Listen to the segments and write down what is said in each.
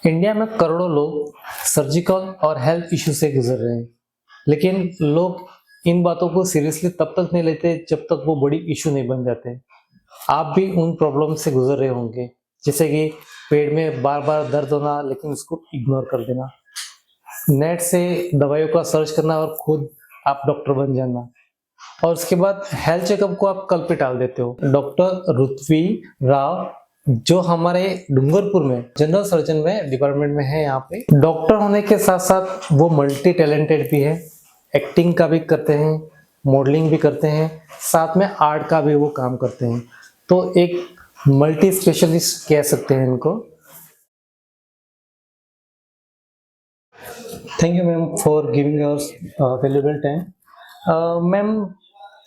India में करोड़ों लोग सर्जिकल और हेल्थ इशू से गुजर रहे हैं, लेकिन लोग इन बातों को सीरियसली तब तक नहीं लेते जब तक वो बड़ी इशू नहीं बन जाते। आप भी उन प्रॉब्लम से गुजर रहे होंगे, जैसे कि पेट में बार बार दर्द होना लेकिन उसको इग्नोर कर देना, नेट से दवाइयों का सर्च करना और खुद आप डॉक्टर बन जाना, और उसके बाद हेल्थ चेकअप को आप कल पे टाल देते हो। डॉक्टर ऋत्वी राव जो हमारे डूंगरपुर में जनरल सर्जन में डिपार्टमेंट में है, यहाँ पे डॉक्टर होने के साथ साथ वो मल्टी टैलेंटेड भी है। एक्टिंग का भी करते हैं, मॉडलिंग भी करते हैं, साथ में आर्ट का भी वो काम करते हैं। तो एक मल्टी स्पेशलिस्ट कह सकते हैं इनको। Thank you ma'am for giving your valuable time. Ma'am,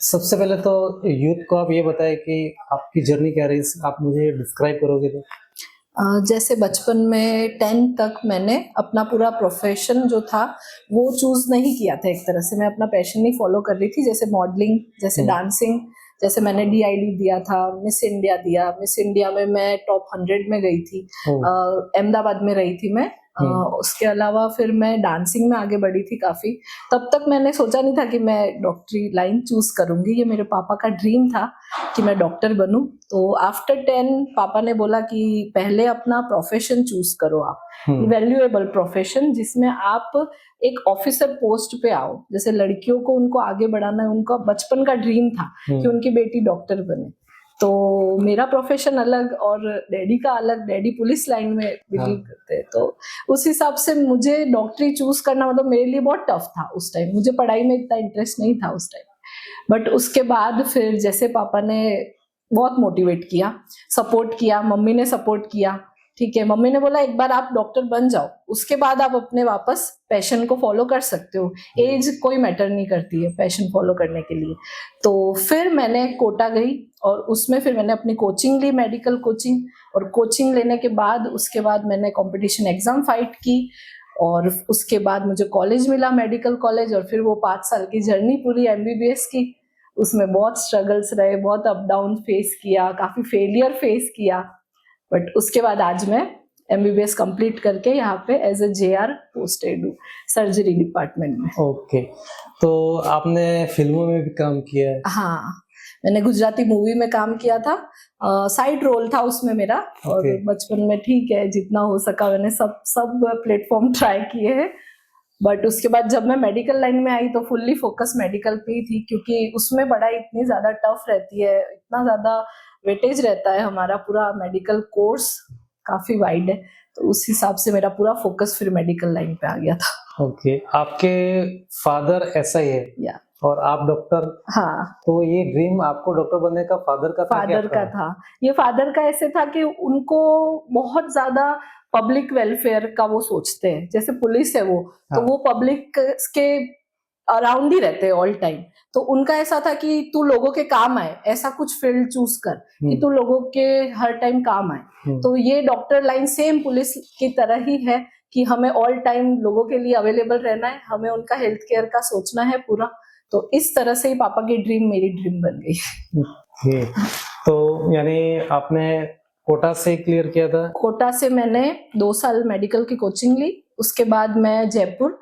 सबसे पहले तो यूथ को आप ये बताएं कि आपकी जर्नी क्या रही, आप मुझे डिस्क्राइब करोगे तो? जैसे बचपन में 10 तक मैंने अपना पूरा प्रोफेशन जो था वो चूज नहीं किया था। एक तरह से मैं अपना पैशन नहीं फॉलो कर रही थी, जैसे मॉडलिंग, जैसे डांसिंग, जैसे मैंने DID दिया था, मिस इंडिया दिया। मिस इंडिया में मैं टॉप 100 में गई थी। अहमदाबाद में रही थी मैं। उसके अलावा फिर मैं डांसिंग में आगे बढ़ी थी काफी। तब तक मैंने सोचा नहीं था कि मैं डॉक्टरी लाइन चूज करूंगी। ये मेरे पापा का ड्रीम था कि मैं डॉक्टर बनूं। तो आफ्टर 10 पापा ने बोला कि पहले अपना प्रोफेशन चूज करो आप, वैल्यूएबल प्रोफेशन जिसमें आप एक ऑफिसर पोस्ट पे आओ। जैसे लड़कियों को उनको आगे बढ़ाना है, उनका बचपन का ड्रीम था कि उनकी बेटी डॉक्टर बने। तो मेरा प्रोफेशन अलग और डैडी का अलग। डैडी पुलिस लाइन में बिलीव करते हैं, तो उस हिसाब से मुझे डॉक्टरी चूज करना मतलब मेरे लिए बहुत टफ था उस टाइम। मुझे पढ़ाई में इतना इंटरेस्ट नहीं था उस टाइम। बट उसके बाद फिर जैसे पापा ने बहुत मोटिवेट किया, सपोर्ट किया, मम्मी ने सपोर्ट किया। ठीक है, मम्मी ने बोला एक बार आप डॉक्टर बन जाओ, उसके बाद आप अपने वापस पैशन को फॉलो कर सकते हो। एज कोई मैटर नहीं करती है पैशन फॉलो करने के लिए। तो फिर मैंने कोटा गई और उसमें फिर मैंने अपनी कोचिंग ली, मेडिकल कोचिंग। और कोचिंग लेने के बाद उसके बाद मैंने कंपटीशन एग्जाम फाइट की और उसके बाद मुझे कॉलेज मिला, मेडिकल कॉलेज। और फिर वो 5 साल की जर्नी पूरी MBBS की, उसमें बहुत स्ट्रगल्स रहे, बहुत अप डाउन फेस किया, काफी फेलियर फेस किया। बट उसके बाद आज मैं MBBS कंप्लीट करके यहाँ पे एज ए JR पोस्टेड हूँ, सर्जरी डिपार्टमेंट में। ओके, तो आपने फिल्मों में भी काम किया है? हाँ, मैंने गुजराती मूवी में काम किया था। साइड रोल था उसमें मेरा। और बचपन में ठीक है जितना हो सका मैंने सब प्लेटफॉर्म ट्राई किए हैं। बट उसके बाद जब मैं मेडिकल लाइन में आई तो फुल्ली फोकस मेडिकल पे ही थी, क्योंकि उसमें पढ़ाई इतनी ज्यादा टफ रहती है, इतना ज्यादा वेटेज रहता है, हमारा पूरा मेडिकल कोर्स काफी वाइड है। तो उस हिसाब से मेरा पूरा फोकस फिर मेडिकल लाइन पे आ गया था। ओके, आपके फादर ऐसा ही है या और आप डॉक्टर? हाँ, तो ये ड्रीम आपको डॉक्टर बनने का फादर का था? फादर का था। ये फादर का ऐसे था कि उनको बहुत ज्यादा पब्लिक वेलफेयर का वो सोचते हैं। जैसे पुलिस है वो, तो वो पब्लिक के अराउंड ही रहते हैं ऑल टाइम। तो उनका ऐसा था कि तू लोगों के काम आए, ऐसा कुछ फील्ड चूज कर कि तू लोगों के हर टाइम काम आए। तो ये डॉक्टर लाइन सेम पुलिस की तरह ही है कि हमें ऑल टाइम लोगों के लिए अवेलेबल रहना है, हमें उनका हेल्थ केयर का सोचना है पूरा। तो इस तरह से ही पापा की ड्रीम मेरी ड्रीम बन गई। तो यानी आपने कोटा से क्लियर किया था? कोटा से मैंने 2 साल मेडिकल की कोचिंग ली। उसके बाद मैं जयपुर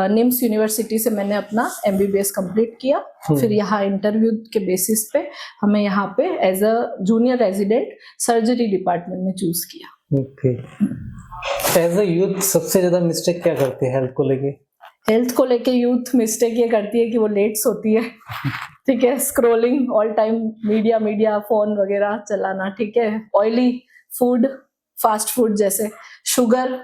निम्स यूनिवर्सिटी से मैंने अपना MBBS कंप्लीट किया। फिर यहाँ इंटरव्यू के बेसिस पे हमें यहाँ पे as a junior resident surgery department में चूज किया। ओके, एज अ यूथ सबसे ज्यादा मिस्टेक क्या करते हैं हेल्थ को लेके? हेल्थ को लेके यूथ मिस्टेक ये करती है कि वो लेट सोती है। ठीक है, scrolling all time, media phone वगैरह चलाना। ठीक है, ऑयली फूड, फास्ट फूड, जैसे शुगर।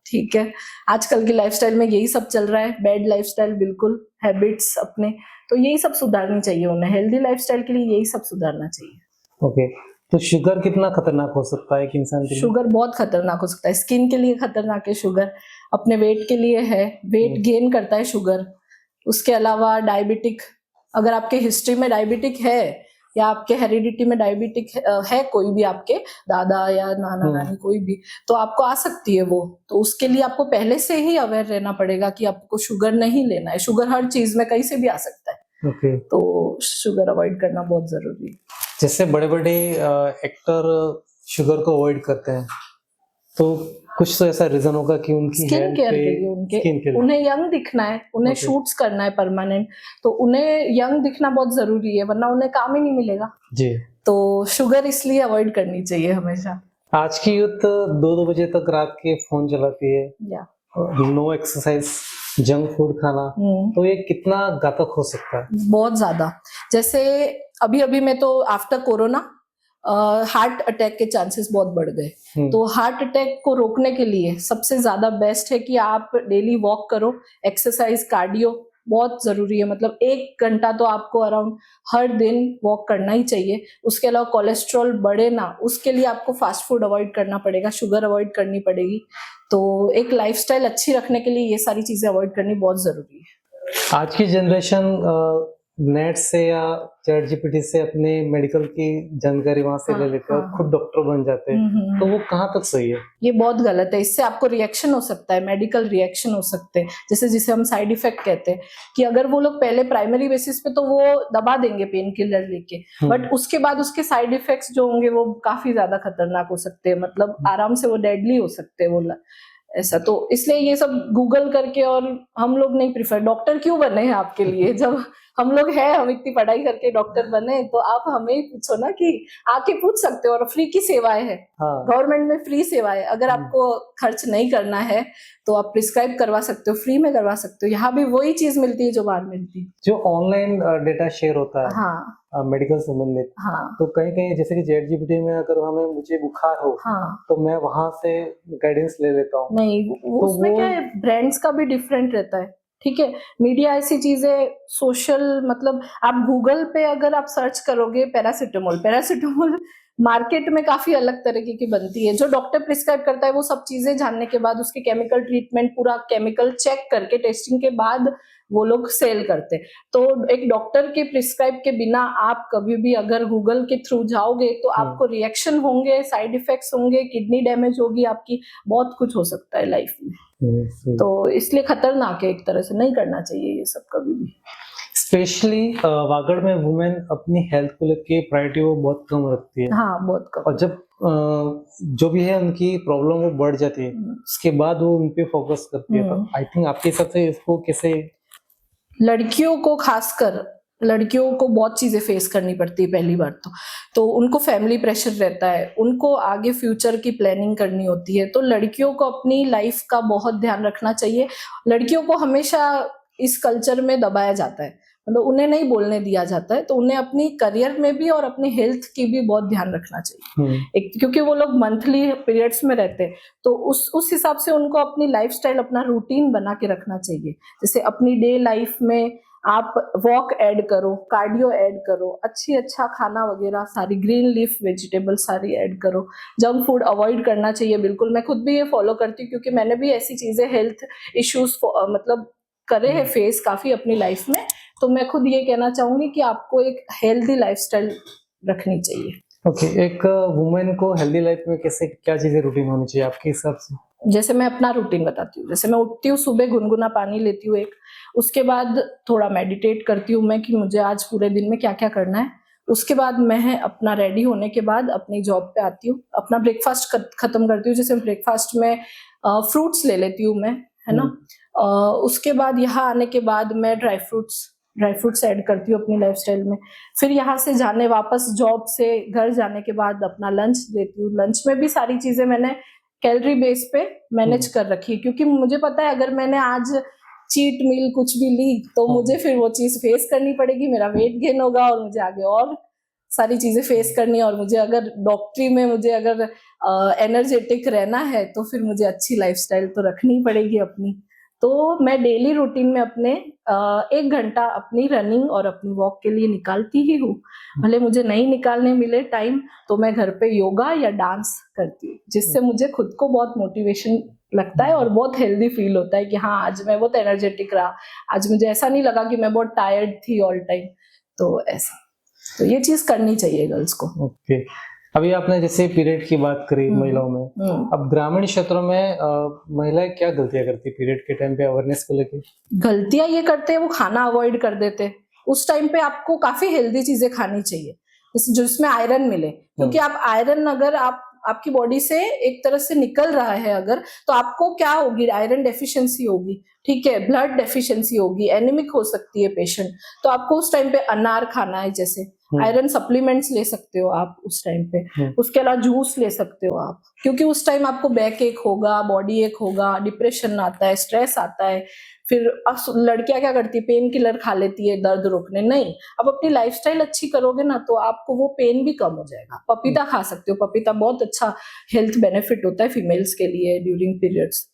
ठीक है, आजकल की लाइफस्टाइल में यही सब चल रहा है, बैड लाइफस्टाइल, बिल्कुल हैबिट्स अपने। तो यही सब सुधारनी चाहिए उन्हें, हेल्दी लाइफस्टाइल के लिए यही सब सुधारना चाहिए। ओके, तो शुगर कितना खतरनाक हो सकता है एक इंसान के लिए? शुगर बहुत खतरनाक हो सकता है। स्किन के लिए खतरनाक है शुगर, अपने वेट के लिए है, वेट गेन करता है शुगर। उसके अलावा डायबिटिक, अगर आपके हिस्ट्री में डायबिटिक है या आपके हेरिडिटी में डायबिटिक है, कोई भी आपके दादा या नाना नानी कोई भी, तो आपको आ सकती है वो। तो उसके लिए आपको पहले से ही अवेयर रहना पड़ेगा कि आपको शुगर नहीं लेना है। शुगर हर चीज में कहीं से भी आ सकता है। तो शुगर अवॉइड करना बहुत जरूरी है। जैसे बड़े बड़े एक्टर शुगर को अवॉइड करते हैं, तो कुछ तो ऐसा रीजन होगा कि उनकी स्किन हेल्थ केयर पे के लिए स्किन के लिए उन्हें यंग दिखना है, उन्हें Okay. शूट्स करना है परमानेंट, तो उन्हें यंग दिखना बहुत जरूरी है, वरना उन्हें काम ही नहीं मिलेगा। जी। तो शुगर इसलिए अवॉइड करनी चाहिए हमेशा। आज की यूथ 2-2 बजे तक रात के फोन चलाती है, या नो एक्सरसाइज, जंक फूड खाना, तो ये कितना घातक हो सकता है? बहुत ज्यादा। जैसे अभी अभी में तो आफ्टर कोरोना हार्ट अटैक के चांसेस बहुत बढ़ गए। तो हार्ट अटैक को रोकने के लिए सबसे ज्यादा बेस्ट है कि आप डेली वॉक करो, एक्सरसाइज, कार्डियो बहुत जरूरी है। मतलब 1 घंटा तो आपको अराउंड हर दिन वॉक करना ही चाहिए। उसके अलावा कोलेस्ट्रॉल बढ़े ना, उसके लिए आपको फास्ट फूड अवॉइड करना पड़ेगा, शुगर अवॉइड करनी पड़ेगी। तो एक लाइफस्टाइल अच्छी रखने के लिए ये सारी चीजें अवॉइड करनी बहुत जरूरी है। आज की जनरेशन नेट से या चैट जीपीटी से अपने मेडिकल की जानकारी वहां से ले लेते हैं और खुद डॉक्टर बन जाते हैं, तो वो कहाँ तक सही है? ये बहुत गलत है। इससे आपको रिएक्शन हो सकता है, मेडिकल रिएक्शन हो सकते हैं, जैसे जिसे हम साइड इफेक्ट कहते हैं। कि अगर वो लोग पहले प्राइमरी बेसिस पे तो वो दबा देंगे पेन किलर लेके, बट उसके बाद उसके साइड इफेक्ट्स जो होंगे वो काफी ज्यादा खतरनाक हो सकते हैं। मतलब आराम से वो डेडली हो सकते हैं वो ऐसा। तो इसलिए ये सब गूगल करके, और हम लोग नहीं प्रिफर, डॉक्टर क्यों बने हैं आपके लिए? जब हम लोग हैं, हम इतनी पढ़ाई करके डॉक्टर बने, तो आप हमें ही पूछो ना, कि आके पूछ सकते हो। और फ्री की सेवाएं है, गवर्नमेंट में फ्री सेवाएं। अगर आपको खर्च नहीं करना है तो आप प्रिस्क्राइब करवा सकते हो, फ्री में करवा सकते हो। यहाँ भी वही चीज मिलती है जो बाहर मिलती है। जो ऑनलाइन डेटा शेयर होता है, हाँ, मेडिकल संबंधित, हाँ, तो कहीं कहीं जैसे कि चैट जीपीटी में अगर मुझे बुखार हो, हाँ, तो मैं वहां से गाइडेंस ले लेता हूँ। नहीं, तो उसमें क्या है, ब्रांड्स का भी डिफरेंट रहता है। ठीक है, मीडिया ऐसी चीजें सोशल, मतलब आप गूगल पे अगर आप सर्च करोगे पैरासिटामोल मार्केट में काफी अलग तरीके की बनती है। जो डॉक्टर प्रिस्क्राइब करता है वो सब चीजें जानने के बाद, उसके केमिकल ट्रीटमेंट, पूरा केमिकल चेक करके, टेस्टिंग के बाद वो लोग सेल करते। तो एक डॉक्टर के प्रिस्क्राइब के बिना आप कभी भी अगर गूगल के थ्रू जाओगे तो आपको रिएक्शन होंगे, साइड इफेक्ट्स होंगे, किडनी डैमेज होगी आपकी, बहुत कुछ हो सकता है लाइफ में। तो इसलिए खतरनाक है, एक तरह से नहीं करना चाहिए ये सब कभी भी। स्पेशली वागड़ में वुमेन अपनी हेल्थ को लेके प्रायोरिटी वो बहुत कम रखती है। हाँ, बहुत कम। और जब जो भी है उनकी प्रॉब्लम वो बढ़ जाती है, उसके बाद वो उन पे फोकस करती है। तो आई थिंक आपके हिसाब से इसको कैसे? लड़कियों को खासकर, लड़कियों को बहुत चीजें फेस करनी पड़ती है पहली बार तो उनको फैमिली प्रेशर रहता है, उनको आगे फ्यूचर की प्लानिंग करनी होती है। तो लड़कियों को अपनी लाइफ का बहुत ध्यान रखना चाहिए। लड़कियों को हमेशा इस कल्चर में दबाया जाता है, मतलब उन्हें नहीं बोलने दिया जाता है। तो उन्हें अपनी करियर में भी और अपनी हेल्थ की भी बहुत ध्यान रखना चाहिए। एक, क्योंकि वो लोग मंथली पीरियड्स में रहते हैं, तो उस हिसाब से उनको अपनी लाइफस्टाइल, अपना रूटीन बना के रखना चाहिए। जैसे अपनी डे लाइफ में आप वॉक ऐड करो, कार्डियो ऐड करो, अच्छा खाना वगैरह, सारी ग्रीन लीफ वेजिटेबल सारी ऐड करो। जंक फूड अवॉइड करना चाहिए बिल्कुल। मैं खुद भी ये फॉलो करती हूँ, क्योंकि मैंने भी ऐसी चीजें, हेल्थ इश्यूज मतलब करे हैं फेस काफी अपनी लाइफ में। तो मैं खुद ये कहना चाहूंगी कि आपको एक हेल्दी लाइफस्टाइल रखनी चाहिए। ओके, एक वुमेन को हेल्दी लाइफ में कैसे, क्या चीजें रूटीन होनी चाहिए आपके हिसाब से? जैसे मैं अपना रूटीन बताती हूँ। जैसे मैं उठती हूँ, सुबह गुनगुना पानी लेती हूँ एक, उसके बाद थोड़ा मेडिटेट करती हूँ मैं कि मुझे आज पूरे दिन में क्या क्या करना है। उसके बाद मैं अपना रेडी होने के बाद अपनी जॉब पे आती हूँ, अपना ब्रेकफास्ट खत्म करती हूँ। जैसे ब्रेकफास्ट में फ्रूट्स ले लेती हूँ मैं, है ना। उसके बाद यहाँ आने के बाद मैं ड्राई फ्रूट्स ऐड करती हूँ अपनी लाइफस्टाइल में। फिर यहाँ से जाने, वापस जॉब से घर जाने के बाद अपना लंच लेती हूँ। लंच में भी सारी चीजें मैंने कैलोरी बेस पे मैनेज कर रखी है, क्योंकि मुझे पता है अगर मैंने आज चीट मील कुछ भी ली तो मुझे फिर वो चीज फेस करनी पड़ेगी, मेरा वेट गेन होगा और मुझे आगे और सारी चीजें फेस करनी है। और मुझे अगर डॉक्टरी में मुझे अगर एनर्जेटिक रहना है तो फिर मुझे अच्छी लाइफस्टाइल तो रखनी पड़ेगी अपनी। तो मैं डेली रूटीन में अपने 1 घंटा अपनी रनिंग और अपनी वॉक के लिए निकालती ही हूँ। भले मुझे नहीं निकालने मिले टाइम तो मैं घर पे योगा या डांस करती हूँ, जिससे मुझे खुद को बहुत मोटिवेशन लगता है और बहुत हेल्दी फील होता है कि हाँ, आज मैं बहुत एनर्जेटिक रहा, आज मुझे ऐसा नहीं लगा कि मैं बहुत टायर्ड थी ऑल टाइम। तो ऐसा, तो ये चीज करनी चाहिए गर्ल्स को। ओके, अभी आपने जैसे पीरियड की बात करी महिलाओं में, अब ग्रामीण क्षेत्रों में महिलाएं क्या गलतियां करती पीरियड के टाइम पे अवेयरनेस को लेके? गलतियां ये करते हैं, वो खाना अवॉइड कर देते हैं। उस टाइम पे आपको काफी हेल्दी चीजें खानी चाहिए जिसमें आयरन मिले, क्योंकि आप आयरन अगर आप आपकी बॉडी से एक तरह से निकल रहा है अगर, तो आपको क्या होगी, आयरन डेफिशिएंसी होगी, ठीक है, ब्लड डेफिशिएंसी होगी, एनीमिक हो सकती है पेशेंट, तो आपको उस टाइम पे अनार खाना है, जैसे आयरन सप्लीमेंट्स ले सकते हो आप उस टाइम पे। उसके अलावा जूस ले सकते हो आप, क्योंकि उस टाइम आपको बैक एक होगा, बॉडी एक होगा, डिप्रेशन आता है, स्ट्रेस आता है। फिर लड़कियां क्या करती है, पेन किलर खा लेती है दर्द रोकने, नहीं, अब अपनी लाइफस्टाइल अच्छी करोगे ना तो आपको वो पेन भी कम हो जाएगा। पपीता खा सकते हो, पपीता बहुत अच्छा हेल्थ बेनिफिट होता है फीमेल्स के लिए ड्यूरिंग पीरियड्स।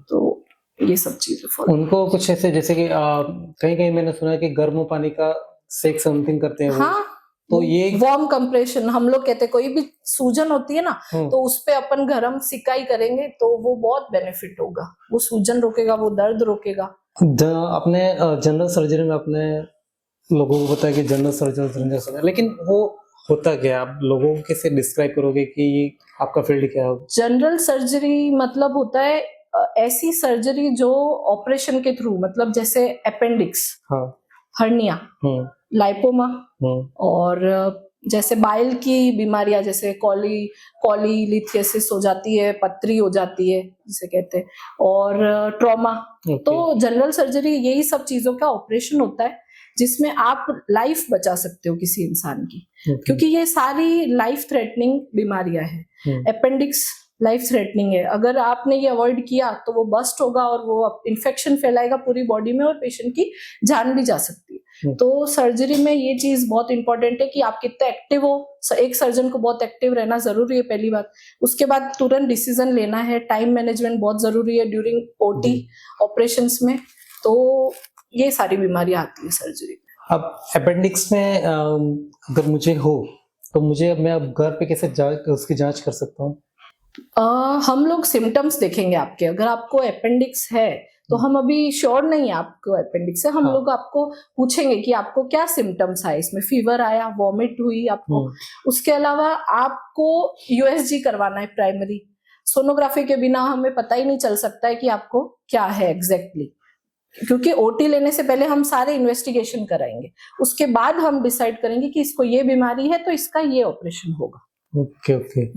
तो ये सब चीजें फॉलो। उनको कुछ ऐसे जैसे कि कहीं कहीं मैंने सुना है कि गर्म पानी का सेक समथिंग करते हैं वो, हाँ, तो ये वार्म कंप्रेशन हम लोग कहते हैं, कोई भी सूजन होती है ना तो उस पे अपन गरम सिकाई करेंगे तो वो बहुत बेनिफिट होगा, वो सूजन रोकेगा, वो दर्द रोकेगा। अपने जनरल सर्जरी में अपने लोगों को बताया कि जनरल सर्जन, लेकिन वो होता क्या, आप लोगों को कैसे डिस्क्राइब करोगे कि आपका फील्ड क्या है? जनरल सर्जरी मतलब होता है ऐसी सर्जरी जो ऑपरेशन के थ्रू, मतलब जैसे अपेंडिक्स, हाँ, हर्निया, लाइपोमा, और जैसे बाइल की बीमारियां जैसे कॉलीलिथियसिस हो जाती है, पथरी हो जाती है जिसे कहते हैं, और ट्रॉमा। तो जनरल सर्जरी यही सब चीजों का ऑपरेशन होता है जिसमें आप लाइफ बचा सकते हो किसी इंसान की, क्योंकि ये सारी लाइफ थ्रेटनिंग बीमारियां हैं। अपेंडिक्स लाइफ थ्रेटनिंग है, अगर आपने ये अवॉइड किया तो वो बस्ट होगा और वो इन्फेक्शन फैलाएगा पूरी बॉडी में और पेशेंट की जान भी जा सकती है। तो सर्जरी में ये चीज बहुत इंपॉर्टेंट है कि आप कितने एक्टिव हो। एक सर्जन को बहुत एक्टिव रहना जरूरी है, पहली बात। उसके बाद तुरंत डिसीजन लेना है, टाइम मैनेजमेंट बहुत जरूरी है ड्यूरिंग ओटी ऑपरेशंस में। तो ये सारी बीमारियां आती है सर्जरी में। अब अपेंडिक्स में अगर मुझे हो तो मैं अब घर पे कैसे उसकी जांच कर सकता हूँ? हम लोग सिम्टम्स देखेंगे आपके, अगर आपको अपेंडिक्स है तो हम अभी श्योर नहीं है आपको अपेंडिक्स है, हम लोग आपको पूछेंगे कि आपको क्या सिम्टम्स आए, इसमें फीवर आया, वॉमिट हुई आपको। उसके अलावा आपको यूएसजी करवाना है, प्राइमरी सोनोग्राफी के बिना हमें पता ही नहीं चल सकता है कि आपको क्या है एग्जैक्टली, क्योंकि ओटी लेने से पहले हम सारे इन्वेस्टिगेशन कराएंगे, उसके बाद हम डिसाइड करेंगे कि इसको ये बीमारी है तो इसका ये ऑपरेशन होगा। ओके।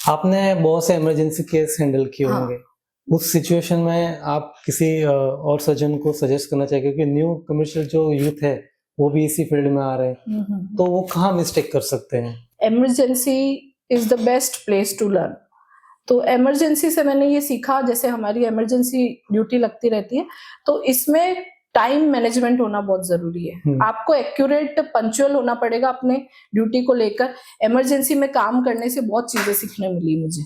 आपने बहुत से इमरजेंसी केस हैंडल किए होंगे, उस सिचुएशन में आप किसी और सर्जन को सजेस्ट करना चाहिए, क्योंकि न्यू कमर्शियल जो यूथ है वो भी इसी फील्ड में आ रहे हैं, तो वो कहाँ मिस्टेक कर सकते हैं? Emergency is the best place to learn. तो इमरजेंसी से मैंने ये सीखा, जैसे हमारी इमरजेंसी ड्यूटी लगती रहती है तो इसमें टाइम मैनेजमेंट होना बहुत जरूरी है। आपको एक्यूरेट पंक्चुअल होना पड़ेगा अपने ड्यूटी को लेकर। इमरजेंसी में काम करने से बहुत चीजें सीखने मिली मुझे,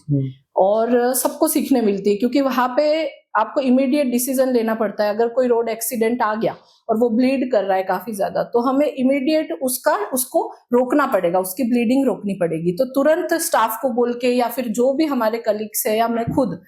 और सबको सीखने मिलती है, क्योंकि वहां पे आपको इमीडिएट डिसीजन लेना पड़ता है। अगर कोई रोड एक्सीडेंट आ गया और वो ब्लीड कर रहा है काफी ज्यादा, तो हमें इमीडिएट उसको रोकना पड़ेगा, उसकी ब्लीडिंग रोकनी पड़ेगी। तो तुरंत स्टाफ को बोल के या फिर जो भी हमारे कलीग्स है या मैं खुद,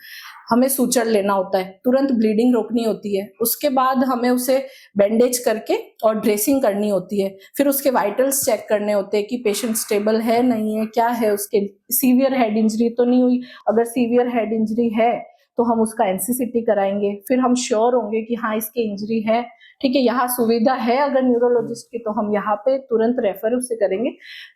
हमें सूचर लेना होता है, तुरंत ब्लीडिंग रोकनी होती है। उसके बाद हमें उसे बैंडेज करके और ड्रेसिंग करनी होती है। फिर उसके वाइटल्स चेक करने होते हैं कि पेशेंट स्टेबल है नहीं है, क्या है, उसके सीवियर हेड इंजरी तो नहीं हुई। अगर सीवियर हेड इंजरी है तो हम उसका एनसीसीटी कराएंगे, फिर हम श्योर होंगे कि हाँ इसकी इंजरी है, ठीक है, यहाँ सुविधा है अगर न्यूरोलॉजिस्ट की तो हम यहाँ पे तुरंत रेफर उसे करेंगे,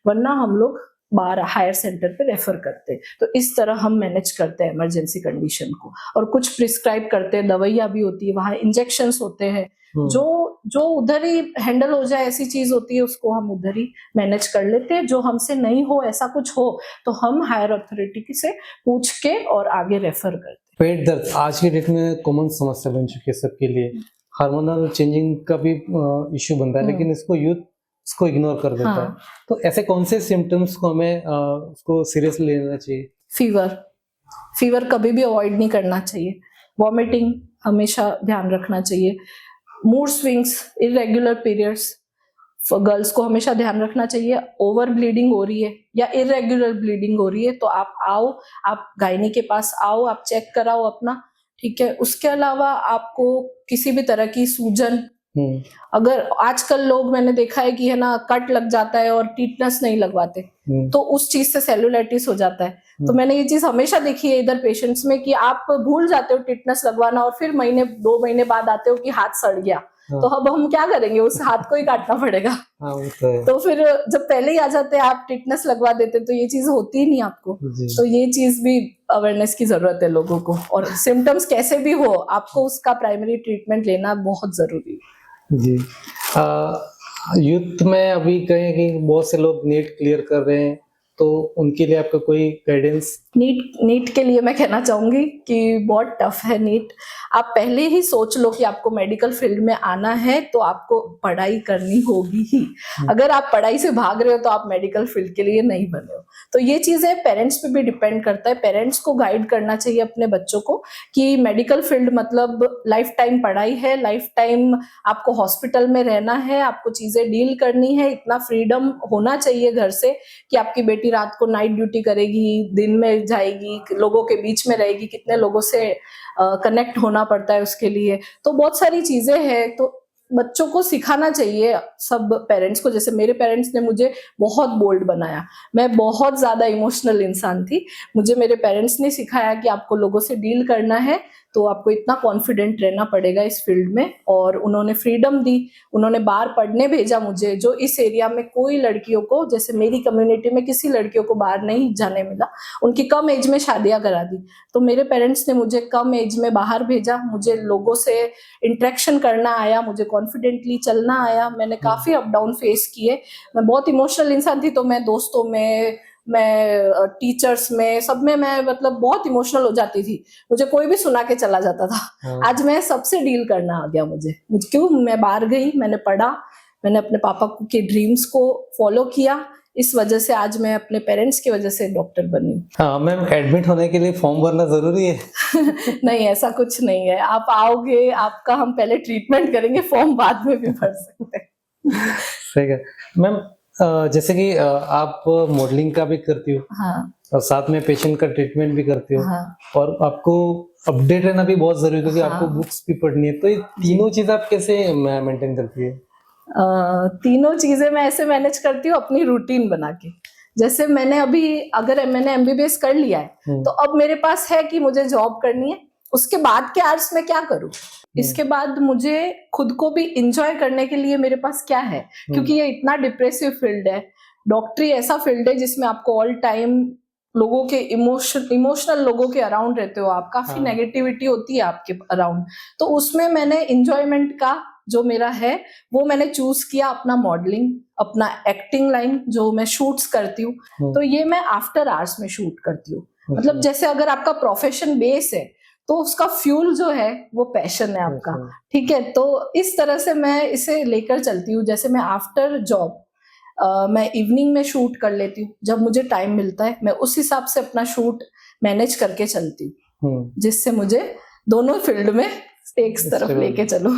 वरना हम लोग बाहर हायर सेंटर पे रेफर करते हैं। तो इस तरह हम मैनेज करते हैं इमरजेंसी कंडीशन को, और कुछ प्रिस्क्राइब करते हैं, दवाइयाँ भी होती है, वहाँ इंजेक्शंस होते हैं, जो उधर ही हैंडल हो जाए ऐसी चीज होती है, उसको हम उधर ही मैनेज कर लेते हैं। जो हमसे नहीं हो, ऐसा कुछ हो तो हम हायर अथॉरिटी से पूछ के और आगे रेफर करते हैं। पेट दर्द आज की डेट में कॉमन समस्या बन चुकी है सबके लिए, हार्मोनल चेंजिंग का भी इश्यू बनता है, लेकिन इसको इग्नोर कर देता है। तो ऐसे कौन से सिम्टम्स को हमें उसको सीरियसली लेना चाहिए? फीवर कभी भी अवॉइड नहीं करना चाहिए। वॉमिटिंग हमेशा ध्यान रखना चाहिए। Mood swings, irregular periods, girls को हमेशा ध्यान रखना चाहिए। ओवर ब्लीडिंग हो रही है या इरेगुलर ब्लीडिंग हो रही है तो आप आओ, आप गायनी के पास आओ, आप चेक कराओ अपना, ठीक है। उसके अलावा आपको किसी भी तरह की सूजन, अगर आजकल लोग, मैंने देखा है कि है ना, कट लग जाता है और टीटनस नहीं लगवाते, तो उस चीज से सेलुलाइटिस हो जाता है, तो मैंने ये चीज हमेशा देखी है इधर पेशेंट्स में कि आप भूल जाते हो टिटनेस लगवाना और फिर 2 महीने बाद आते हो कि हाथ सड़ गया। हाँ। तो अब हम क्या करेंगे, उस हाथ को ही काटना पड़ेगा। हाँ वो तो है। तो फिर जब पहले ही आ जाते हैं आप टिटनेस लगवा देते तो ये चीज होती ही नहीं आपको। जी तो ये चीज भी अवेयरनेस की जरूरत है लोगों को, और सिम्टम्स कैसे भी हो आपको उसका प्राइमरी ट्रीटमेंट लेना बहुत जरूरी है। जी। यूथ में अभी कहें कि बहुत से लोग नीट क्लियर कर रहे हैं, तो उनके लिए आपका कोई गाइडेंस? नीट के लिए मैं कहना चाहूंगी कि बहुत टफ है नीट। आप पहले ही सोच लो कि आपको मेडिकल फील्ड में आना है तो आपको पढ़ाई करनी होगी ही। अगर आप पढ़ाई से भाग रहे हो तो आप मेडिकल फील्ड के लिए नहीं बने हो। तो ये चीजें पेरेंट्स पे भी डिपेंड करता है। पेरेंट्स को गाइड करना चाहिए अपने बच्चों को कि मेडिकल फील्ड मतलब लाइफ टाइम पढ़ाई है, लाइफ टाइम आपको हॉस्पिटल में रहना है, आपको चीजें डील करनी है, इतना फ्रीडम होना चाहिए घर से कि आपकी बेटी रात को नाइट ड्यूटी करेगी, दिन में जाएगी, लोगों के बीच में रहेगी, कितने लोगों से कनेक्ट होना पड़ता है उसके लिए। तो बहुत सारी चीजें हैं, तो बच्चों को सिखाना चाहिए सब पेरेंट्स को। जैसे मेरे पेरेंट्स ने मुझे बहुत बोल्ड बनाया, मैं बहुत ज्यादा इमोशनल इंसान थी, मुझे मेरे पेरेंट्स ने सिखाया कि आपको लोगों से डील करना है तो आपको इतना कॉन्फिडेंट रहना पड़ेगा इस फील्ड में। और उन्होंने फ्रीडम दी, उन्होंने बाहर पढ़ने भेजा मुझे, जो इस एरिया में कोई लड़कियों को, जैसे मेरी कम्युनिटी में किसी लड़कियों को बाहर नहीं जाने मिला, उनकी कम एज में शादियां करा दी। तो मेरे पेरेंट्स ने मुझे कम एज में बाहर भेजा, मुझे लोगों से इंटरेक्शन करना आया, मुझे कॉन्फिडेंटली चलना आया। मैंने काफी अप डाउन फेस किए, मैं बहुत इमोशनल इंसान थी, तो मैं दोस्तों में, मैं टीचर्स में, सब में मैं मतलब बहुत इमोशनल हो जाती थी, मुझे कोई भी सुना के चला जाता था। आज मैं सबसे डील करना आ गया मुझे क्यों, मैं बाहर गई, मैंने पढ़ा, मैंने अपने पापा के ड्रीम्स को फॉलो किया, इस वजह से आज मैं अपने पेरेंट्स की वजह से डॉक्टर बनी। हाँ मैम, एडमिट होने के लिए फॉर्म भरना जरूरी है? नहीं, ऐसा कुछ नहीं है, आप आओगे, आपका हम पहले ट्रीटमेंट करेंगे, फॉर्म बाद में भी भर सकते हैं। सही है मैम। जैसे कि आप मॉडलिंग का भी करती हो, हाँ और साथ में पेशेंट का ट्रीटमेंट भी करती हो, हाँ और आपको अपडेट रहना भी बहुत जरूरी है क्योंकि हाँ। आपको बुक्स भी पढ़नी है। तो ये तीनों चीज आप कैसे मेंटेन करती है? तीनों चीजें मैं ऐसे मैनेज करती हूँ अपनी रूटीन बना के। जैसे मैंने अभी, अगर मैंने एमबीबीएस कर लिया है तो अब मेरे पास है कि मुझे जॉब करनी है, उसके बाद के आवर्स में क्या करूँ, इसके बाद मुझे खुद को भी इंजॉय करने के लिए मेरे पास क्या है, क्योंकि ये इतना डिप्रेसिव फील्ड है। डॉक्टरी ऐसा फील्ड है जिसमें आपको ऑल टाइम लोगों के इमोशनल लोगों के अराउंड रहते हो आप, काफी नेगेटिविटी होती है आपके अराउंड। तो उसमें मैंने इंजॉयमेंट का जो मेरा है वो मैंने चूज किया, अपना मॉडलिंग, अपना एक्टिंग लाइन जो मैं शूट्स करती हूँ, तो ये मैं आफ्टर आवर्स में शूट करती हूँ। मतलब जैसे अगर आपका प्रोफेशन बेस है तो उसका फ्यूल जो है वो पैशन है आपका, ठीक है। तो इस तरह से मैं इसे लेकर चलती हूँ। जैसे मैं आफ्टर जॉब मैं इवनिंग में शूट कर लेती हूँ, जब मुझे टाइम मिलता है मैं उस हिसाब से अपना शूट मैनेज करके चलती हूँ, जिससे मुझे दोनों फील्ड में एक तरफ लेके चलो।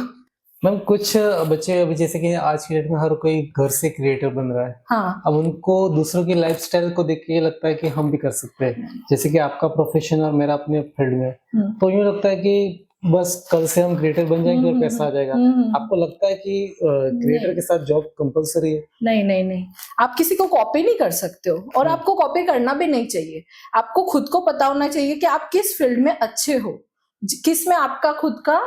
मैम कुछ बच्चे अभी, जैसे कि आज की डेट में हर कोई घर से क्रिएटर बन रहा है, हाँ, अब उनको दूसरों की लाइफस्टाइल को देख के ये लगता है कि हम भी कर सकते हैं, जैसे कि आपका प्रोफेशन और मेरा अपने फील्ड में, तो यूँ लगता है कि बस कल से हम क्रिएटर बन जाएंगे और पैसा आ जाएगा। आपको लगता है कि क्रिएटर के साथ जॉब कंपलसरी है? नहीं नहीं नहीं, आप किसी को कॉपी नहीं कर सकते हो, और आपको कॉपी करना भी नहीं चाहिए। आपको खुद को पता होना चाहिए कि आप किस फील्ड में अच्छे हो, किस में आपका खुद का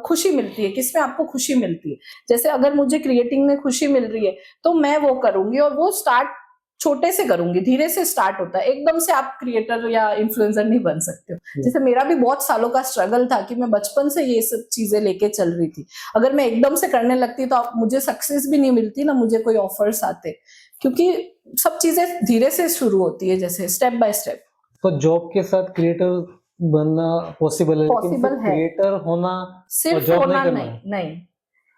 खुशी मिलती है, किस में आपको खुशी मिलती है। जैसे अगर मुझे क्रिएटिंग में खुशी मिल रही है तो मैं वो करूंगी, और वो स्टार्ट छोटे से करूंगी, धीरे से स्टार्ट होता है, एकदम से आप क्रिएटर या इन्फ्लुएंसर नहीं बन सकते हो। जैसे मेरा भी बहुत सालों का स्ट्रगल था कि मैं बचपन से ये सब चीजें लेके चल रही थी। अगर मैं एकदम से करने लगती तो मुझे सक्सेस भी नहीं मिलती, ना मुझे कोई ऑफर्स आते, क्योंकि सब चीजें धीरे से शुरू होती है, जैसे स्टेप बाय स्टेप। तो जॉब के साथ क्रिएटर बनना पॉसिबल है, पॉसिबल है, क्रिएटर होना सिर्फ होना नहीं,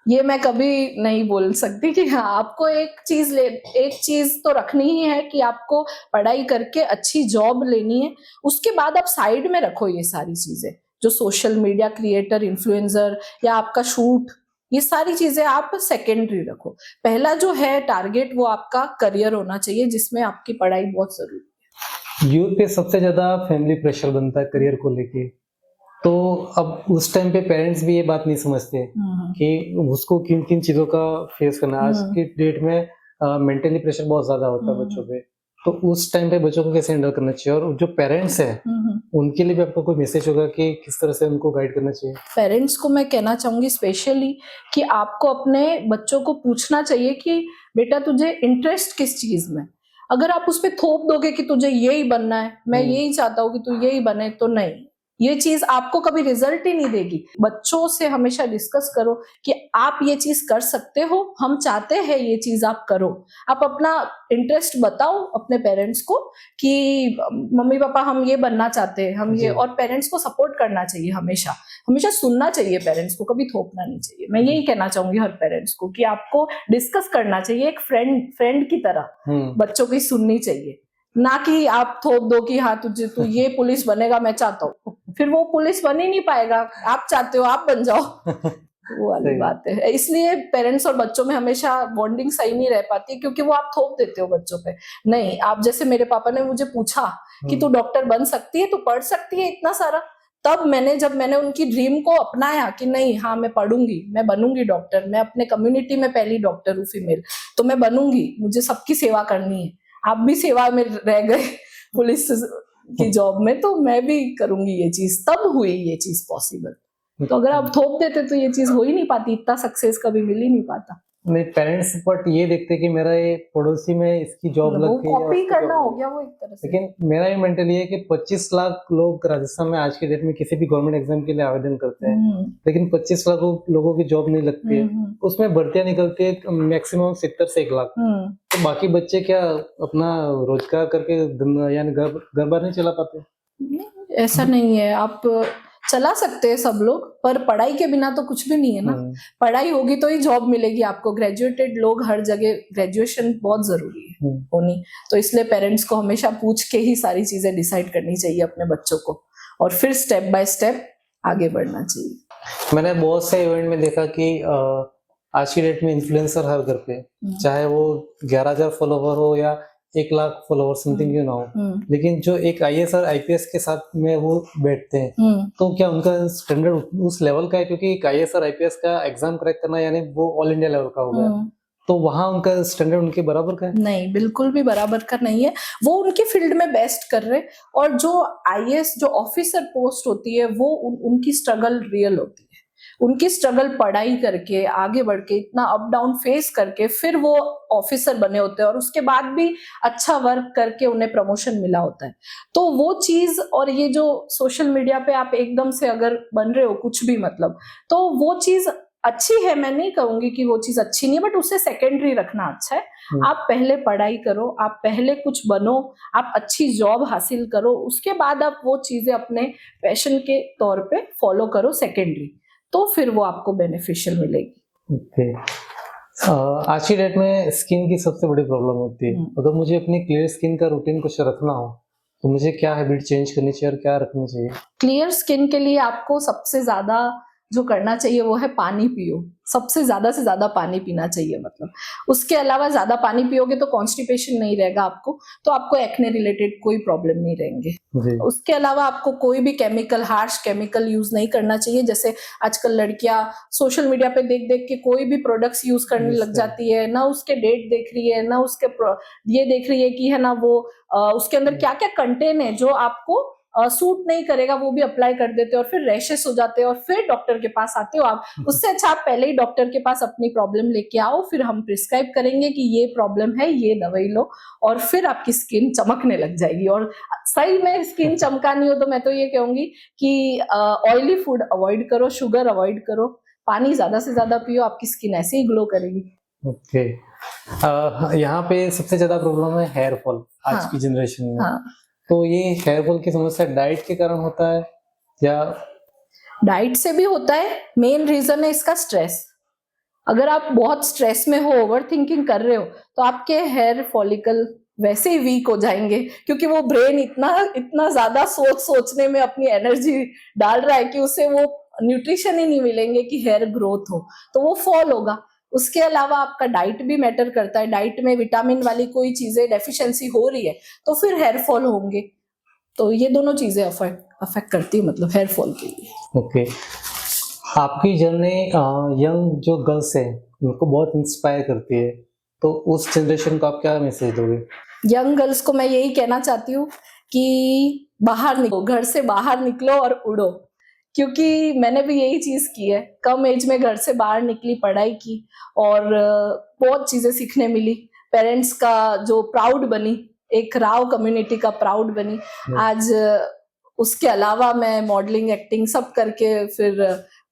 ये मैं कभी नहीं बोल सकती कि हाँ आपको एक चीज तो रखनी ही है कि आपको पढ़ाई करके अच्छी जॉब लेनी है, उसके बाद आप साइड में रखो ये सारी चीजें, जो सोशल मीडिया क्रिएटर, इन्फ्लुएंसर या आपका शूट, ये सारी चीजें आप सेकेंडरी रखो। पहला जो है टारगेट वो आपका करियर होना चाहिए, जिसमें आपकी पढ़ाई बहुत जरूरी है। यूथ पे सबसे ज्यादा फैमिली प्रेशर बनता है करियर को लेके, तो अब उस टाइम पे पेरेंट्स भी ये बात नहीं समझते कि उसको किन किन चीजों का फेस करना है। आज की डेट में मेंटली प्रेशर बहुत ज्यादा होता है बच्चों पे, तो उस टाइम पे बच्चों को कैसे हैंडल करना चाहिए, और जो पेरेंट्स है उनके लिए भी आपका कोई मैसेज होगा कि किस तरह से उनको गाइड करना चाहिए? पेरेंट्स को मैं कहना चाहूंगी स्पेशली कि आपको अपने बच्चों को पूछना चाहिए कि बेटा तुझे इंटरेस्ट किस चीज में। अगर आप उस पर थोप दोगे कि तुझे यही बनना है, मैं यही चाहता हूँ कि तू यही बने, तो नहीं, ये चीज आपको कभी रिजल्ट ही नहीं देगी। बच्चों से हमेशा डिस्कस करो कि आप ये चीज कर सकते हो, हम चाहते हैं ये चीज आप करो। आप अपना इंटरेस्ट बताओ अपने पेरेंट्स को कि मम्मी पापा हम ये बनना चाहते हैं, हम ये, जी। और पेरेंट्स को सपोर्ट करना चाहिए, हमेशा हमेशा सुनना चाहिए पेरेंट्स को, कभी थोपना नहीं चाहिए। मैं यही कहना चाहूंगी हर पेरेंट्स को कि आपको डिस्कस करना चाहिए, एक फ्रेंड की तरह बच्चों की सुननी चाहिए, ना कि आप थोप दो कि हाँ तुझे तू ये पुलिस बनेगा, मैं चाहता हूँ, फिर वो पुलिस बन ही नहीं पाएगा। आप चाहते हो आप बन जाओ, वो वाली सही। बात है। इसलिए पेरेंट्स और बच्चों में हमेशा बॉन्डिंग सही नहीं रह पाती, क्योंकि वो आप थोप देते हो बच्चों पे। नहीं, आप जैसे मेरे पापा ने मुझे पूछा कि तू डॉक्टर बन सकती है, तू पढ़ सकती है इतना सारा, तब जब मैंने उनकी ड्रीम को अपनाया कि नहीं, हाँ मैं पढ़ूंगी, मैं बनूंगी डॉक्टर, मैं अपने कम्युनिटी में पहली डॉक्टर हूँ फीमेल, तो मैं बनूंगी, मुझे सबकी सेवा करनी है। आप भी सेवा में रह गए पुलिस की जॉब में, तो मैं भी करूंगी ये चीज, तब हुई ये चीज पॉसिबल। तो अगर आप थोप देते तो ये चीज हो ही नहीं पाती, इतना सक्सेस कभी मिल ही नहीं पाता। नहीं, पेरेंट्स बट ये देखते कि मेरा ये पड़ोसी में इसकी जॉब वो लग गई, या कॉपी उसकी करना job हो लग गया वो एक तरह गई। से। लेकिन मेरा ये मेंटली है कि 25 लाख लोग राजस्थान में आज के डेट में किसी भी गवर्नमेंट एग्जाम के लिए आवेदन करते हैं, लेकिन 25 लाख लोगों की जॉब नहीं लगती है, उसमें भर्तियां निकलती है मैक्सिमम 70 से 1 लाख। तो बाकी बच्चे क्या अपना रोजगार करके यानी घर बार नहीं चला पाते? ऐसा नहीं है, आप चला सकते हैं सब लोग, पर पढ़ाई के बिना तो कुछ भी नहीं है ना। पढ़ाई होगी तो ही जॉब मिलेगी आपको। ग्रेजुएटेड लोग हर जगह, ग्रेजुएशन बहुत जरूरी है होनी, तो इसलिए पेरेंट्स को हमेशा पूछ के ही सारी चीजें डिसाइड करनी चाहिए अपने बच्चों को, और फिर स्टेप बाय स्टेप आगे बढ़ना चाहिए। मैंने बहुत से इवेंट में देखा कि आज की डेट में इन्फ्लुएंसर हर घर पे, चाहे वो 11,000 फॉलोवर हो या 1 लाख फॉलोवर समथिंग क्यों ना हो, लेकिन जो एक IAS और IPS के साथ में वो बैठते हैं, तो क्या उनका स्टैंडर्ड उस लेवल का है? क्योंकि एक IAS और IPS का एग्जाम क्रैक करना यानी वो ऑल इंडिया लेवल का हो गया, तो वहां उनका स्टैंडर्ड उनके बराबर का है? नहीं, बिल्कुल भी बराबर का नहीं है। वो उनके फील्ड में बेस्ट कर रहे, और जो IAS जो ऑफिसर पोस्ट होती है वो उनकी स्ट्रगल रियल होती है। उनकी स्ट्रगल पढ़ाई करके आगे बढ़ के इतना अप डाउन फेस करके फिर वो ऑफिसर बने होते हैं, और उसके बाद भी अच्छा वर्क करके उन्हें प्रमोशन मिला होता है। तो वो चीज, और ये जो सोशल मीडिया पे आप एकदम से अगर बन रहे हो कुछ भी, मतलब, तो वो चीज अच्छी है, मैं नहीं कहूंगी कि वो चीज अच्छी नहीं है, बट उसे सेकेंडरी रखना अच्छा है। आप पहले पढ़ाई करो, आप पहले कुछ बनो, आप अच्छी जॉब हासिल करो, उसके बाद आप वो चीजें अपने पैशन के तौर पे फॉलो करो सेकेंडरी, तो फिर वो आपको बेनिफिशियल मिलेगी। ओके। आज की डेट में स्किन की सबसे बड़ी प्रॉब्लम होती है। अगर मुझे अपनी क्लियर स्किन का रूटीन कुछ रखना हो तो मुझे क्या हैबिट चेंज करनी चाहिए और क्या रखनी चाहिए? क्लियर स्किन के लिए आपको सबसे ज्यादा जो करना चाहिए वो है पानी पियो। सबसे ज्यादा से ज्यादा पानी पीना चाहिए, मतलब उसके अलावा ज्यादा पानी पियोगे तो कॉन्स्टिपेशन नहीं रहेगा आपको, तो आपको एक्ने रिलेटेड कोई प्रॉब्लम नहीं रहेंगे। उसके अलावा आपको कोई भी केमिकल, हार्श केमिकल यूज नहीं करना चाहिए। जैसे आजकल लड़कियां सोशल मीडिया पे देख देख के कोई भी प्रोडक्ट्स यूज करने लग जाती है, ना उसके डेट देख रही है, ना उसके ये देख रही है कि है ना वो उसके अंदर क्या क्या कंटेन है जो आपको सूट नहीं करेगा, वो भी अप्लाई कर देते हो, और फिर रैशेस हो जाते हैं, और फिर डॉक्टर के पास आते हो आप। उससे अच्छा आप पहले ही डॉक्टर के पास अपनी प्रॉब्लम लेके आओ, फिर हम प्रिस्क्राइब करेंगे कि ये प्रॉब्लम है, ये दवाई लो, और फिर आपकी स्किन चमकने लग जाएगी। और सही में स्किन चमकानी हो तो मैं तो ये कहूंगी कि ऑयली फूड अवॉइड करो, शुगर अवॉइड करो, पानी ज्यादा से ज्यादा पियो, आपकी स्किन ऐसे ही ग्लो करेगी। ओके। यहाँ पे सबसे ज्यादा प्रॉब्लम है हेयर फॉल आज की जनरेशन में। तो ये हेयर फॉल की समस्या डाइट के कारण होता है या? डाइट से भी होता है, मेन रीजन है इसका स्ट्रेस। अगर आप बहुत स्ट्रेस में हो, ओवर थिंकिंग कर रहे हो, तो आपके हेयर फॉलिकल वैसे ही वीक हो जाएंगे, क्योंकि वो ब्रेन इतना ज्यादा सोचने में अपनी एनर्जी डाल रहा है कि उसे वो न्यूट्रिशन ही नहीं मिलेंगे कि हेयर ग्रोथ हो, तो वो फॉल होगा। उसके अलावा आपका डाइट भी मैटर करता है। डाइट में विटामिन वाली कोई चीजें डेफिशिएंसी हो रही है तो फिर हेयर फॉल होंगे। तो ये दोनों चीजें अफेक्ट करती है, मतलब हेयर फॉल के लिए। ओके। आपकी जर्नी यंग जो गर्ल्स है उनको बहुत इंस्पायर करती है, तो उस जनरेशन को आप क्या मैसेज दोगे? यंग गर्ल्स को मैं यही कहना चाहती हूँ कि बाहर निकलो, घर से बाहर निकलो और उड़ो, क्योंकि मैंने भी यही चीज की है। कम एज में घर से बाहर निकली, पढ़ाई की और बहुत चीजें सीखने मिली। पेरेंट्स का जो प्राउड बनी, एक राव कम्युनिटी का प्राउड बनी। आज उसके अलावा मैं मॉडलिंग, एक्टिंग सब करके फिर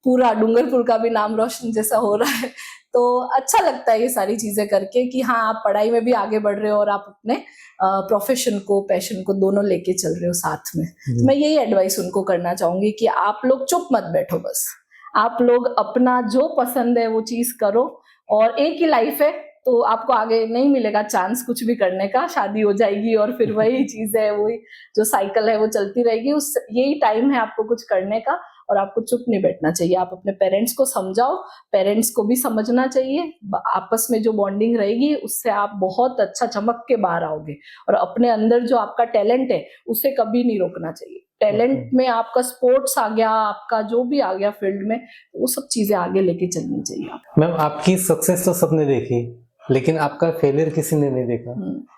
पूरा डूंगरपुर का भी नाम रोशन जैसा हो रहा है। तो अच्छा लगता है ये सारी चीजें करके कि हाँ, आप पढ़ाई में भी आगे बढ़ रहे हो और आप अपने प्रोफेशन को, पैशन को दोनों लेके चल रहे हो साथ में। मैं यही एडवाइस उनको करना चाहूंगी कि आप लोग चुप मत बैठो, बस आप लोग अपना जो पसंद है वो चीज करो। और एक ही लाइफ है, तो आपको आगे नहीं मिलेगा चांस कुछ भी करने का। शादी हो जाएगी और फिर वही चीज है, वही जो साइकिल है वो चलती रहेगी। उस यही टाइम है आपको कुछ करने का और आपको चुप नहीं बैठना चाहिए। आप अपने पेरेंट्स को समझाओ, पेरेंट्स को भी समझना चाहिए। आपस में जो बॉन्डिंग रहेगी उससे आप बहुत अच्छा चमक के बाहर आओगे। और अपने अंदर जो आपका टैलेंट है उसे कभी नहीं रोकना चाहिए। टैलेंट में आपका स्पोर्ट्स आ गया, आपका जो भी आ गया फील्ड में, वो सब चीजें आगे लेके चलनी चाहिए। मैम, आपकी सक्सेस तो सबने देखी, लेकिन आपका फेलियर किसी ने नहीं देखा।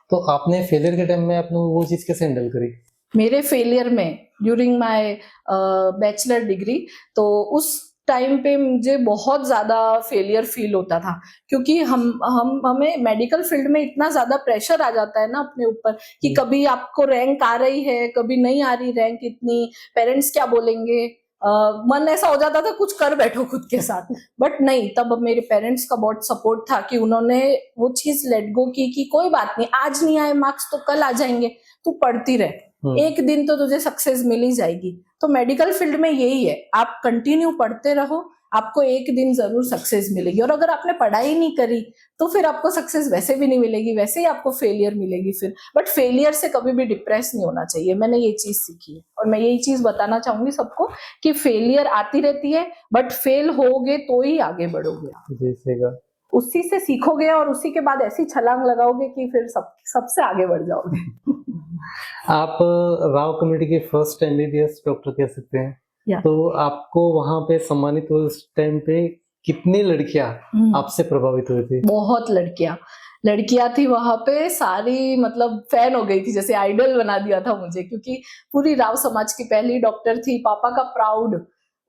तो आपने फेलियर के टाइम में आपने वो चीज कैसे हैंडल करी? मेरे फेलियर में ड्यूरिंग माय बैचलर डिग्री, तो उस टाइम पे मुझे बहुत ज्यादा फेलियर फील होता था, क्योंकि हमें मेडिकल फील्ड में इतना ज्यादा प्रेशर आ जाता है ना अपने ऊपर कि कभी आपको रैंक आ रही है, कभी नहीं आ रही रैंक इतनी, पेरेंट्स क्या बोलेंगे। मन ऐसा हो जाता था कुछ कर बैठो खुद के साथ। बट नहीं, तब मेरे पेरेंट्स का बहुत सपोर्ट था कि उन्होंने वो चीज लेट गो की कि कोई बात नहीं, आज नहीं आए मार्क्स तो कल आ जाएंगे, तू पढ़ती रहे, एक दिन तो तुझे सक्सेस मिल ही जाएगी। तो मेडिकल फील्ड में यही है, आप कंटिन्यू पढ़ते रहो, आपको एक दिन जरूर सक्सेस मिलेगी। और अगर आपने पढ़ाई नहीं करी तो फिर आपको सक्सेस वैसे भी नहीं मिलेगी, वैसे ही आपको फेलियर मिलेगी फिर। बट फेलियर से कभी भी डिप्रेस नहीं होना चाहिए, मैंने ये चीज सीखी है। और मैं यही चीज बताना चाहूंगी सबको कि फेलियर आती रहती है, बट फेल होगे तो ही आगे बढ़ोगे आप। उसी से सीखोगे और उसी के बाद ऐसी छलांग लगाओगे कि फिर सबसे आगे बढ़ जाओगे। आप राव कम्युनिटी के फर्स्ट MBBS डॉक्टर कह सकते हैं। तो आपको वहां पे सम्मानित हुए उस टाइम पे कितनी लड़कियां आपसे प्रभावित हुई थी? बहुत लड़कियां थी वहां पे, सारी मतलब फैन हो गई थी, जैसे आइडल बना दिया था मुझे, क्योंकि पूरी राव समाज की पहली डॉक्टर थी। पापा का प्राउड,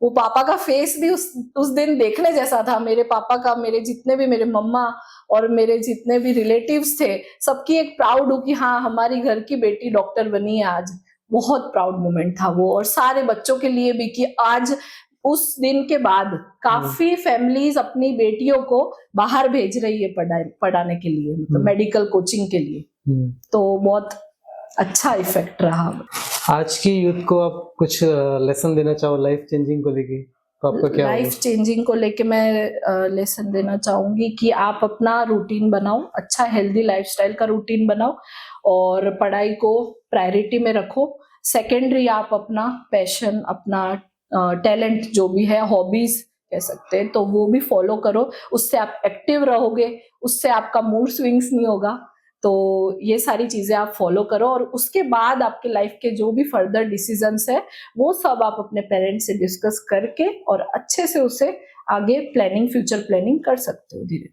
वो पापा का फेस भी उस दिन देखने जैसा था। मेरे पापा का, मेरे जितने भी, मेरे मम्मा और मेरे जितने भी रिलेटिव्स थे, सबकी एक प्राउड हो कि हाँ, हमारी घर की बेटी डॉक्टर बनी है आज। बहुत प्राउड मोमेंट था वो, और सारे बच्चों के लिए भी कि आज उस दिन के बाद काफी फैमिलीज अपनी बेटियों को बाहर भेज रही है पढ़ाने के लिए, मतलब मेडिकल कोचिंग के लिए। तो बहुत अच्छा इफेक्ट रहा। आज की यूथ को आप कुछ लेसन देना चाहो लाइफ चेंजिंग को लेके, तो आपका क्या? लाइफ चेंजिंग को लेके मैं लेसन देना चाहूंगी कि आप अपना रूटीन बनाओ, अच्छा हेल्दी लाइफस्टाइल का रूटीन बनाओ और पढ़ाई को प्रायोरिटी में रखो। सेकेंडरी आप अपना पैशन, अपना टैलेंट जो भी है, हॉबीज कह सकते हैं, तो वो भी फॉलो करो। उससे आप एक्टिव रहोगे, उससे आपका मूड स्विंग्स नहीं होगा। तो ये सारी चीजें आप फॉलो करो और उसके बाद आपके लाइफ के जो भी फर्दर डिसीजंस है वो सब आप अपने पेरेंट्स से डिस्कस करके और अच्छे से उसे आगे फ्यूचर प्लानिंग कर सकते हो धीरे।